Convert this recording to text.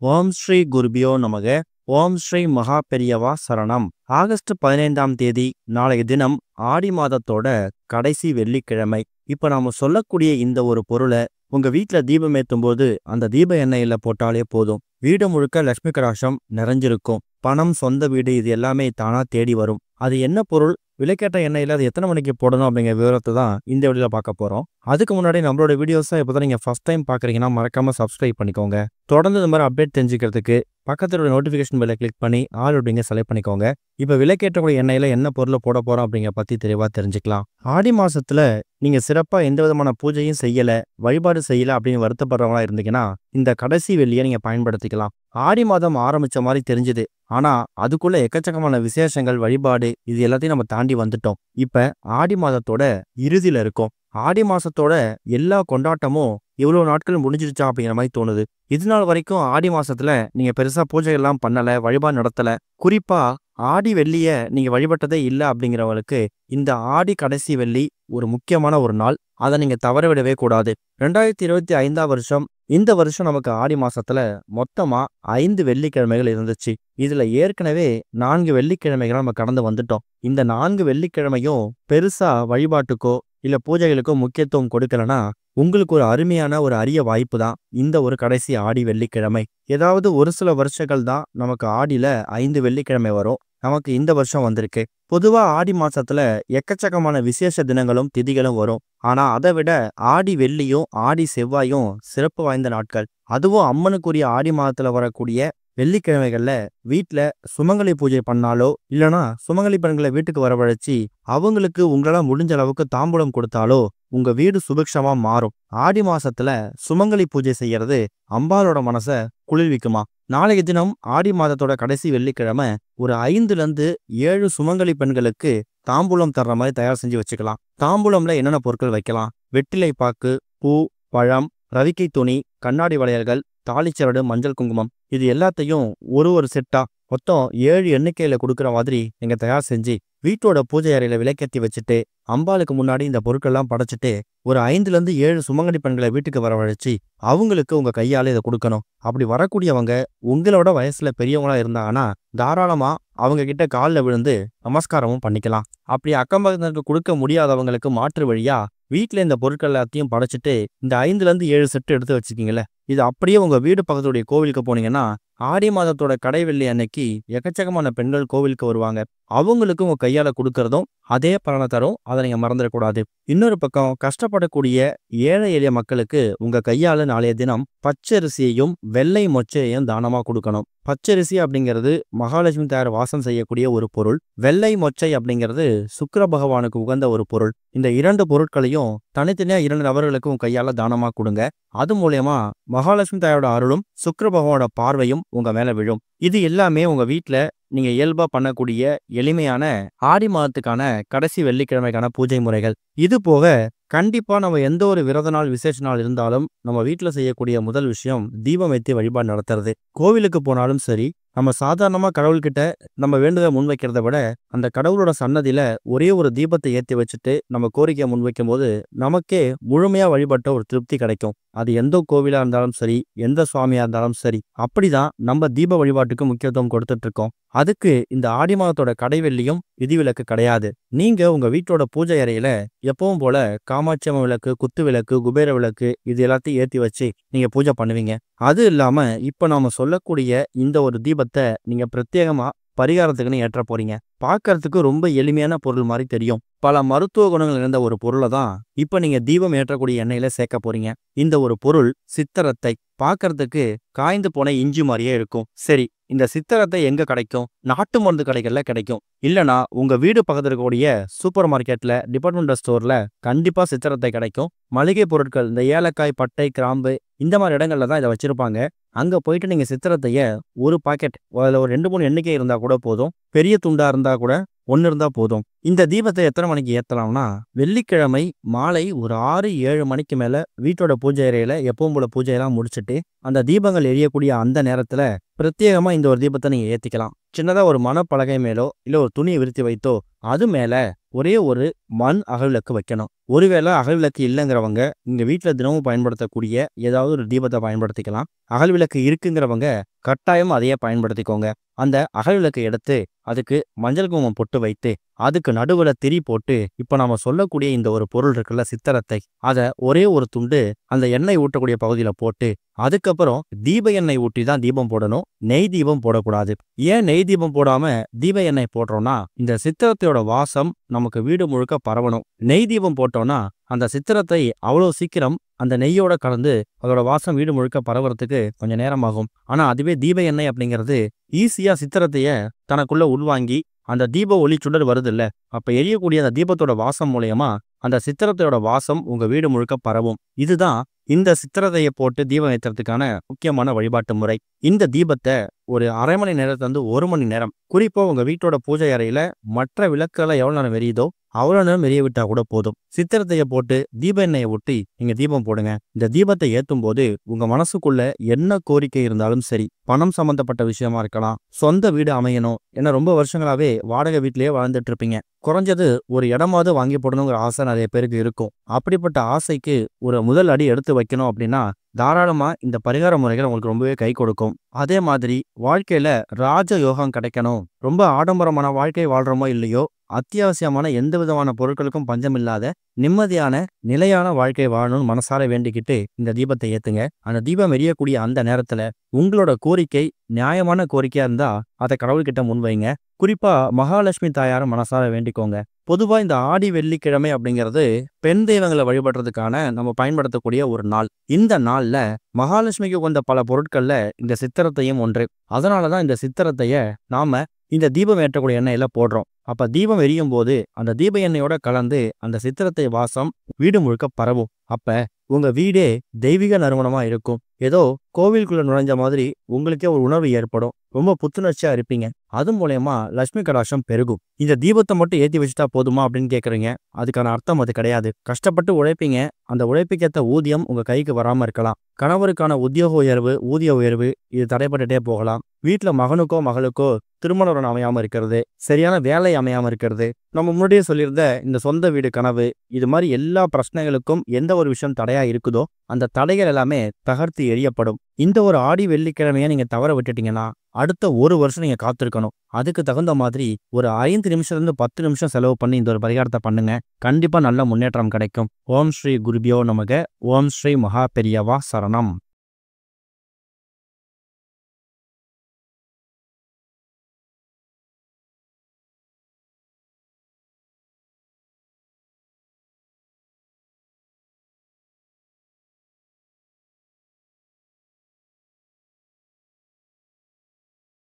ஓம் ஸ்ரீ குருபியோ நமக. ஓம் ஸ்ரீ மகா பெரியவா சரணம். ஆகஸ்ட் 15ஆம் தேதி நாளைய தினம் ஆடி மாதத்தோட கடைசி வெள்ளிக்கிழமை. இப்ப நாம சொல்லக்கூடிய இந்த ஒரு பொருளை உங்க வீட்டுல தீபம் ஏற்றும் போது அந்த தீப எண்ணெயில போட்டாலே போதும். வீடு முழுக்க லட்சுமி கடாட்சம் நிறைஞ்சிருக்கும். பணம், சொந்த வீடு, இது எல்லாமே தானா தேடி வரும். அது என்ன பொருள், விலைக்கேற்ற எண்ணெயில அது எத்தனை மணிக்கு போடணும் அப்படிங்கிற விவரத்தை தான் இந்த வீடியோல பார்க்க போறோம். அதுக்கு முன்னாடி நம்மளோட வீடியோஸை இப்போதான் நீங்க ஃபர்ஸ்ட் டைம் பாக்குறீங்கன்னா மறக்காம சப்ஸ்கிரைப் பண்ணிக்கோங்க. தொடர்ந்து இந்த மாதிரி அப்டேட் தெரிஞ்சுக்கிறதுக்கு பக்கத்துல நோட்டிஃபிகேஷன் பெல்லை கிளிக் பண்ணி ஆல் அப்படிங்க செலக்ட் பண்ணிக்கோங்க. இப்போ விலைக்கேற்றக்கூடிய எண்ணெயில என்ன பொருளை போட போறோம் அப்படிங்கிற பத்தி தெளிவா தெரிஞ்சுக்கலாம். ஆடி மாசத்துல நீங்க சிறப்பா எந்த விதமான பூஜையும் செய்யல, வழிபாடு செய்யல அப்படின்னு வருத்தப்படுறவங்களா இருந்தீங்கன்னா இந்த கடைசி வெள்ளியை நீங்க பயன்படுத்திக்கலாம். ஆடி மாதம் ஆரம்பிச்ச மாதிரி தெரிஞ்சுது, ஆனா அதுக்குள்ள எக்கச்சக்கமான விசேஷங்கள், வழிபாடு, இது எல்லாத்தையும் நம்ம தாண்டி வந்துட்டோம். இப்ப ஆடி மாதத்தோட இறுதியில இருக்கோம். ஆடி மாசத்தோட எல்லா கொண்டாட்டமும் இவ்வளவு நாட்கள் முடிஞ்சிருச்சா அப்படிங்கிற மாதிரி தோணுது. இது நாள் வரைக்கும் ஆடி மாசத்துல நீங்க பெருசா பூஜை எல்லாம் பண்ணல, வழிபாடு நடத்தல, குறிப்பா ஆடி வெள்ளிய நீங்க வழிபட்டதே இல்லை அப்படிங்கிறவங்களுக்கு இந்த ஆடி கடைசி வெள்ளி ஒரு முக்கியமான ஒரு நாள். அதை நீங்க தவற விடவே கூடாது. 2025ஆம் வருஷம், இந்த வருஷம் நமக்கு ஆடி மாசத்துல மொத்தமா 5 வெள்ளிக்கிழமைகள் இருந்துச்சு. இதுல ஏற்கனவே 4 வெள்ளிக்கிழமைகள் நம்ம கடந்து வந்துட்டோம். இந்த 4 வெள்ளிக்கிழமையும் பெருசா வழிபாட்டுக்கோ இல்ல பூஜைகளுக்கோ முக்கியத்துவம் கொடுக்கலனா உங்களுக்கு ஒரு அருமையான ஒரு அரிய வாய்ப்பு தான் இந்த ஒரு கடைசி ஆடி வெள்ளிக்கிழமை. ஏதாவது ஒரு சில வருஷங்கள் தான் நமக்கு ஆடியில 5 வெள்ளிக்கிழமை வரும். நமக்கு இந்த வருஷம் வந்திருக்கு. பொதுவா ஆடி மாசத்துல எக்கச்சக்கமான விசேஷ தினங்களும் திதிகளும் வரும். ஆனா அதை விட ஆடி வெள்ளியும் ஆடி செவ்வாயும் சிறப்பு வாய்ந்த நாட்கள். அதுவும் அம்மனுக்குரிய ஆடி மாதத்துல வரக்கூடிய வெள்ளிக்கிழமைகள்ல வீட்டுல சுமங்கலி பூஜை பண்ணாலோ இல்லைன்னா சுமங்கலி பெண்களை வீட்டுக்கு வரவழைச்சி அவங்களுக்கு உங்களால முடிஞ்ச அளவுக்கு தாம்பூலம் கொடுத்தாலோ உங்க வீடு சுபிக்ஷமா மாறும். ஆடி மாசத்துல சுமங்கலி பூஜை செய்யறது அம்பாலோட மனசை குளிர்விக்குமா. நாளைய தினம் ஆடி மாதத்தோட கடைசி வெள்ளிக்கிழமை ஒரு 5ல இருந்து 7 சுமங்கலி பெண்களுக்கு தாம்பூலம் தர்ற மாதிரி தயார் செஞ்சு வச்சுக்கலாம். தாம்பூலம்ல என்னென்ன பொருட்கள் வைக்கலாம்? வெற்றிலை பாக்கு, பூ, பழம், ரவிக்கை துணி, கண்ணாடி வளையல்கள், தாளிச்சரடு, மஞ்சள், குங்குமம், இது எல்லாத்தையும் ஒரு செட்டா மொத்தம் 7 எண்ணிக்கையில கொடுக்குற மாதிரி நீங்க தயார் செஞ்சு வீட்டோட பூஜை அறையில விளக்கேற்றி வச்சுட்டு அம்பாளுக்கு முன்னாடி இந்த பொருட்கள்லாம் படைச்சிட்டு ஒரு 5ல இருந்து 7 சுமங்கலி பெண்களை வீட்டுக்கு வரவழைச்சு அவங்களுக்கு உங்க கையால இதை கொடுக்கணும். அப்படி வரக்கூடியவங்க உங்களோட வயசுல பெரியவங்களா இருந்தாங்கன்னா தாராளமா அவங்க கிட்ட காலில் விழுந்து நமஸ்காரமும் பண்ணிக்கலாம். அப்படி அக்கம் பக்கத்தினருக்கு கொடுக்க முடியாதவங்களுக்கு மாற்று வழியா வீட்டுல இந்த பொருட்கள் எல்லாத்தையும் படைச்சிட்டு இந்த 5ல இருந்து 7 செட்டு எடுத்து வச்சுக்கீங்களே, இது அப்படியே உங்க வீடு பக்கத்துடைய கோவிலுக்கு போனீங்கன்னா ஆடி மாதத்தோட கடைவெள்ளி அன்னைக்கு எக்கச்சக்கமான பெண்கள் கோவிலுக்கு வருவாங்க. அவங்களுக்கு உங்க கையால கொடுக்கறதும் அதே பலனை தரும். அதை நீங்க மறந்துடக்கூடாது. இன்னொரு பக்கம் கஷ்டப்படக்கூடிய ஏழை எளிய மக்களுக்கு உங்க கையால நாளைய தினம் பச்சரிசியையும் வெள்ளை மொச்சையையும் தானமா கொடுக்கணும். பச்சரிசி அப்படிங்கிறது மகாலட்சுமி தாயார் வாசம் செய்யக்கூடிய ஒரு பொருள். வெள்ளை மொச்சை அப்படிங்கிறது சுக்கிர பகவானுக்கு உகந்த ஒரு பொருள். இந்த 2 பொருட்களையும் தனித்தனியா 2 நபர்களுக்கு உங்க கையால தானமா கொடுங்க. அது மூலயமா மகாலட்சுமி தாயோட அருளும் சுக்கிர பகவானோட பார்வையும் உங்க மேல விழும். இது எல்லாமே உங்க வீட்டுல நீங்க இயல்பா பண்ணக்கூடிய எளிமையான ஆடி மாதத்துக்கான கடைசி வெள்ளிக்கிழமைக்கான பூஜை முறைகள். இது போக கண்டிப்பா நம்ம எந்த ஒரு விரத நாள், விசேஷ நாள் இருந்தாலும் நம்ம வீட்டுல செய்யக்கூடிய முதல் விஷயம் தீபம் ஏற்றி வழிபாடு நடத்துறது. கோவிலுக்கு போனாலும் சரி, நம்ம சாதாரணமா கடவுள்கிட்ட நம்ம வேண்டுதலை முன்வைக்கிறத விட அந்த கடவுளோட சன்னதியில ஒரே ஒரு தீபத்தை ஏற்றி வச்சுட்டு நம்ம கோரிக்கையை முன்வைக்கும் போது நமக்கே முழுமையா வழிபட்ட ஒரு திருப்தி கிடைக்கும். அது எந்த கோவிலா இருந்தாலும் சரி, எந்த சுவாமியா இருந்தாலும் சரி, அப்படிதான் நம்ம தீப வழிபாட்டுக்கு முக்கியத்துவம் கொடுத்துட்டு இருக்கோம். அதுக்கு இந்த ஆடி மாதத்தோட கடைவெள்ளியும் விதிவிலக்கு கிடையாது. நீங்க உங்க வீட்டோட பூஜை அறையில எப்பவும் போல காமாட்சி அம்மன் விளக்கு, குத்து விளக்கு, குபேர விளக்கு, இது எல்லாத்தையும் ஏற்றி வச்சு நீங்க பூஜை பண்ணுவீங்க. அது இல்லாம இப்ப நாம சொல்லக்கூடிய இந்த ஒரு தீபத்தை நீங்க பிரத்யேகமா பரிகாரத்துக்குன்னு ஏற்ற போறீங்க. பார்க்கறதுக்கு ரொம்ப எளிமையான பொருள் மாதிரி தெரியும். பல மருத்துவ குணங்கள் இருந்த ஒரு பொருளை தான் இப்ப நீங்க தீபம் ஏற்றக்கூடிய எண்ணெயில சேர்க்க போறீங்க. இந்த ஒரு பொருள் சித்தரத்தை. பார்க்கறதுக்கு காய்ந்து போன இஞ்சி மாதிரியே இருக்கும். சரி, இந்த சித்தரத்தை எங்க கிடைக்கும்? நாட்டு மருந்து கடைகள்ல கிடைக்கும். இல்லனா உங்க வீடு பக்கத்துல இருக்கக்கூடிய சூப்பர் மார்க்கெட்ல, டிபார்ட்மெண்டல் ஸ்டோர்ல கண்டிப்பா சித்தரத்தை கிடைக்கும். மளிகை பொருட்கள், இந்த ஏலக்காய், பட்டை, கிராம்பு, இந்த மாதிரி இடங்கள்ல தான் இதை வச்சிருப்பாங்க. அங்க போயிட்டு நீங்க சித்திரத்தைய ஒரு பாக்கெட், அதுல ஒரு 2-3 எண்ணிக்கை இருந்தா கூட போதும். பெரிய துண்டா இருந்தா கூட 1 இருந்தா போதும். இந்த தீபத்தை எத்தனை மணிக்கு ஏத்தலாம்னா வெள்ளிக்கிழமை மாலை ஒரு 6-7 மணிக்கு மேல வீட்டோட பூஜை அறையில எப்பவும் போல பூஜையெல்லாம் முடிச்சுட்டு அந்த தீபங்கள் எரியக்கூடிய அந்த நேரத்துல பிரத்யேகமா இந்த ஒரு தீபத்தை நீங்க ஏத்திக்கலாம். சின்னதா ஒரு மணப்பலகை மேலோ இல்ல ஒரு துணியை விரித்து வைத்தோ அது மேல ஒரே ஒரு மண் அகல்விளக்கு வைக்கணும். ஒருவேளை அகல்விளக்கு இல்லைங்கிறவங்க இங்க வீட்டுல தினமும் பயன்படுத்தக்கூடிய ஏதாவது ஒரு தீபத்தை பயன்படுத்திக்கலாம். அகல்விளக்கு இருக்குங்கிறவங்க கட்டாயம் அதையே பயன்படுத்திக்கோங்க. அந்த அகல்விளக்கை எடுத்து அதுக்கு மஞ்சள் குங்குமம் பொட்டு வைத்து அதுக்கு நடுவுல திரி போட்டு இப்ப நாம சொல்லக்கூடிய இந்த ஒரு பொருள் இருக்குல்ல சித்திரத்தை, அத ஒரே ஒரு துண்டு அந்த எண்ணெய் ஊற்றக்கூடிய பகுதியில போட்டு அதுக்கப்புறம் தீப எண்ணெய் ஊற்றி தான் தீபம் போடணும். நெய் தீபம் போடக்கூடாது. ஏன் நெய் தீபம் போடாம தீப எண்ணெய் போடுறோம்னா இந்த சித்திரத்தையோட வாசம் நமக்கு வீடு முழுக்க பரவணும். நெய் தீபம் போட்டோம்னா அந்த சித்திரத்தை அவ்வளோ சீக்கிரம் அந்த நெய்யோட கலந்து அதோட வாசம் வீடு முழுக்க பரவறதுக்கு கொஞ்சம் நேரம் ஆகும். ஆனா அதுவே தீப எண்ணெய் அப்படிங்கிறது ஈஸியா சித்திரத்தைய தனக்குள்ள உள்வாங்கி அந்த தீப ஒளி சுடர் வருது இல்ல, அப்ப எரியக்கூடிய அந்த தீபத்தோட வாசம் மூலியமா அந்த சித்திரத்தையோட வாசம் உங்க வீடு முழுக்க பரவும். இதுதான் இந்த சித்திரத்தையை போட்டு தீபம் ஏத்துறதுக்கான முக்கியமான வழிபாட்டு முறை. இந்த தீபத்தை ஒரு அரை மணி நேரத்துல 1 மணி நேரம், குறிப்பா உங்க வீட்டோட பூஜை அறையில மற்ற விளக்குகளை எவ்வளவு நேரம் எரியுதோ அவ்வளவு நேரம் எரிய விட்டா கூட போதும். சித்திரத்தைய போட்டு தீப எண்ணெயை ஊற்றி நீங்க தீபம் போடுங்க. இந்த தீபத்தை ஏத்தும் போது உங்க மனசுக்குள்ள என்ன கோரிக்கை இருந்தாலும் சரி, பணம் சம்பந்தப்பட்ட விஷயமா இருக்கலாம், சொந்த வீடு அமையணும், ஏன்னா ரொம்ப வருஷங்களாவே வாடகை வீட்டிலேயே வாழ்ந்துட்டு இருப்பீங்க, குறைஞ்சது ஒரு இடமாவது வாங்கி போடணுங்கிற ஆசை நிறைய பேருக்கு இருக்கும். அப்படிப்பட்ட ஆசைக்கு ஒரு முதல் அடி எடுத்து வைக்கணும் அப்படின்னா தாராளமா இந்த பரிகார முறைகள் உங்களுக்கு ரொம்பவே கை கொடுக்கும். அதே மாதிரி வாழ்க்கையில ராஜ யோகம் கிடைக்கணும், ரொம்ப ஆடம்பரமான வாழ்க்கை வாழ்றோமோ இல்லையோ அத்தியாவசியமான எந்த விதமான பொருட்களுக்கும் பஞ்சம் இல்லாத நிம்மதியான நிலையான வாழ்க்கை வாழணும்னு மனசார வேண்டிக்கிட்டு இந்த தீபத்தை ஏத்துங்க. அந்த தீபம் எரியக்கூடிய அந்த நேரத்துல உங்களோட கோரிக்கை நியாயமான கோரிக்கையா இருந்தா அதை கடவுள்கிட்ட முன்வைங்க. குறிப்பா மகாலட்சுமி தாயார மனசார வேண்டிக்கோங்க. பொதுவா இந்த ஆடி வெள்ளிக்கிழமை அப்படிங்கிறது பெண் தெய்வங்களை வழிபடுறதுக்கான நம்ம பயன்படுத்தக்கூடிய ஒரு நாள். இந்த நாள்ல மகாலட்சுமிக்கு கொண்ட பல பொருட்கள்ல இந்த சித்திரத்தையும் ஒன்று. அதனாலதான் இந்த சித்திரத்தைய நாம இந்த தீபம் ஏற்றக்கூடிய எண்ணெயில போடுறோம். அப்ப தீபம் எரியும் போது அந்த தீப எண்ணெயோட கலந்து அந்த சித்திரத்தை வாசம் வீடு முழுக்க பரவும். அப்ப உங்க வீடே தெய்வீக நறுமணமா இருக்கும். ஏதோ கோவிலுக்குள்ள நுழைஞ்ச மாதிரி உங்களுக்கே ஒரு உணர்வு ஏற்படும். ரொம்ப புத்துணர்ச்சியா இருப்பீங்க. அது மூலயமா லட்சுமி கடாட்சம் பெருகும். இந்த தீபத்தை மட்டும் ஏத்தி வச்சுட்டா போதுமா அப்படின்னு கேக்குறீங்க. அதுக்கான அர்த்தம் அது கிடையாது. கஷ்டப்பட்டு உழைப்பீங்க, அந்த உழைப்புக்கேற்ற ஊதியம் உங்க கைக்கு வராம இருக்கலாம். கணவருக்கான உத்தியோக உயர்வு, ஊதிய உயர்வு இது தடைப்பட்டுட்டே போகலாம். வீட்டுல மகனுக்கோ மகளுக்கோ திருமணம் அமையாம இருக்கிறது, சரியான வேலை அமையாம இருக்கிறது, நம்ம முன்னாடியே சொல்லியிருந்த இந்த சொந்த வீடு கனவு, இது மாதிரி எல்லா பிரச்சனைகளுக்கும் எந்த ஒரு விஷயம் தடையா இருக்குதோ அந்த தடைகள் எல்லாமே தகர்த்து எரியப்படும். இந்த ஒரு ஆடி வெள்ளிக்கிழமையை நீங்க தவற விட்டுட்டீங்கன்னா அடுத்த 1 வருஷம் நீங்க காத்திருக்கணும். அதுக்கு தகுந்த மாதிரி ஒரு 5 நிமிஷத்துல 10 நிமிஷம் செலவு பண்ணி இந்த ஒரு பரிகாரத்தை பண்ணுங்க. கண்டிப்பா நல்ல முன்னேற்றம் கிடைக்கும். ஓம் ஸ்ரீ குருபியோ நமக. ஓம் ஸ்ரீ மகா பெரியவா சரணம்.